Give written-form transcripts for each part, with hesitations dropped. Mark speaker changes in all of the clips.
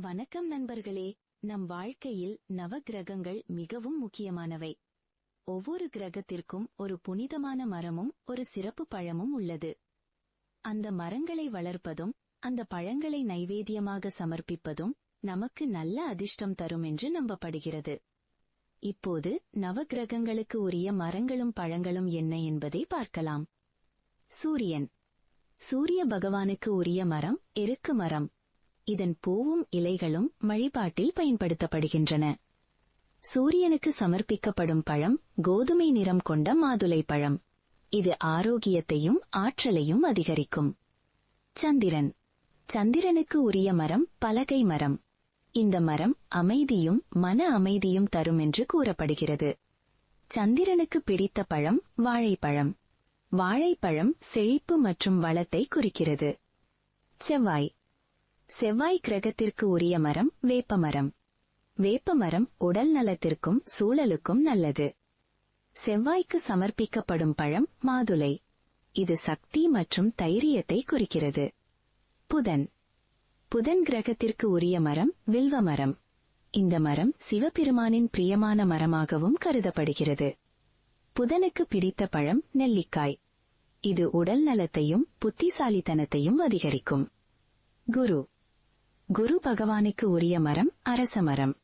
Speaker 1: வணக்கம் நண்பர்களே. நம் வாழ்க்கையில் நவக்கிரகங்கள் மிகவும் முக்கியமானவை. ஒவ்வொரு கிரகத்திற்கும் ஒரு புனிதமான மரமும் ஒரு சிறப்பு பழமும் உள்ளது. அந்த மரங்களை வளர்ப்பதும் அந்த பழங்களை நைவேத்தியமாக சமர்ப்பிப்பதும் நமக்கு நல்ல அதிர்ஷ்டம் தரும் என்று நம்பப்படுகிறது. இப்போது நவக்கிரகங்களுக்கு உரிய மரங்களும் பழங்களும் என்ன என்பதை பார்க்கலாம். சூரியன். சூரிய பகவானுக்கு உரிய மரம் எருக்கு மரம். இதன் பூவும் இலைகளும் வழிபாட்டில் பயன்படுத்தப்படுகின்றன. சூரியனுக்கு சமர்ப்பிக்கப்படும் பழம் கோதுமை நிறம் கொண்ட மாதுளை பழம். இது ஆரோக்கியத்தையும் ஆற்றலையும் அதிகரிக்கும். சந்திரன். சந்திரனுக்கு உரிய மரம் பலகை மரம். இந்த மரம் அமைதியும் மன அமைதியும் தரும் என்று கூறப்படுகிறது. சந்திரனுக்கு பிடித்த பழம் வாழைப்பழம். வாழைப்பழம் செழிப்பு மற்றும் வளத்தை குறிக்கிறது. செவ்வாய். செவ்வாய் கிரகத்திற்கு உரிய மரம் வேப்பமரம். வேப்பமரம் உடல் நலத்திற்கும் சூழலுக்கும் நல்லது. செவ்வாய்க்கு சமர்ப்பிக்கப்படும் பழம் மாதுளை. இது சக்தி மற்றும் தைரியத்தை குறிக்கிறது. புதன். புதன் கிரகத்திற்கு உரிய மரம் வில்வ மரம். இந்த மரம் சிவபெருமானின் பிரியமான மரமாகவும் கருதப்படுகிறது. புதனுக்கு பிடித்த பழம் நெல்லிக்காய். இது உடல் நலத்தையும் புத்திசாலித்தனத்தையும் அதிகரிக்கும். குரு. குரு பகவானுக்கு உரிய மரம் அரச மரம்.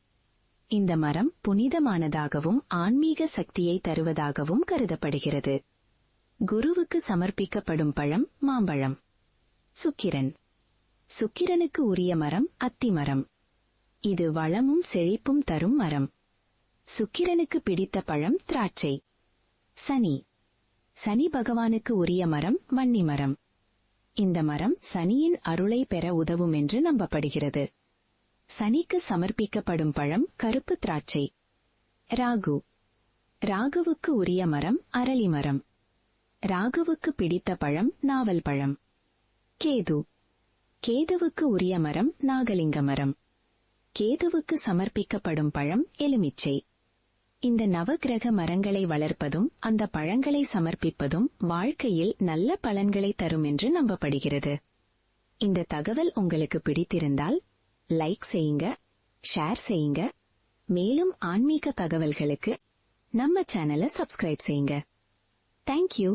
Speaker 1: இந்த மரம் புனிதமானதாகவும் ஆன்மீக சக்தியை தருவதாகவும் கருதப்படுகிறது. குருவுக்கு சமர்ப்பிக்கப்படும் பழம் மாம்பழம். சுக்கிரன். சுக்கிரனுக்கு உரிய மரம் அத்திமரம். இது வளமும் செழிப்பும் தரும் மரம். சுக்கிரனுக்கு பிடித்த பழம் திராட்சை. சனி. சனி பகவானுக்கு உரிய மரம் வன்னி மரம். இந்த மரம் சனியின் அருளை பெற உதவும் என்று நம்பப்படுகிறது. சனிக்கு சமர்ப்பிக்கப்படும் பழம் கருப்பு திராட்சை. ராகு. ராகுவுக்கு உரிய மரம் அரளி மரம். ராகுவுக்கு பிடித்த பழம் நாவல் பழம். கேது. கேதுவுக்கு உரிய மரம் நாகலிங்க மரம். கேதுவுக்கு சமர்ப்பிக்கப்படும் பழம் எலுமிச்சை. இந்த நவக்கிரக மரங்களை வளர்ப்பதும் அந்த பழங்களை சமர்ப்பிப்பதும் வாழ்க்கையில் நல்ல பலன்களை தரும் என்று நம்பப்படுகிறது. இந்த தகவல் உங்களுக்கு பிடித்திருந்தால் லைக் செய்யுங்க, ஷேர் செய்யுங்க. மேலும் ஆன்மீக தகவல்களுக்கு நம்ம சேனலை சப்ஸ்கிரைப் செய்யுங்க. தேங்க்யூ.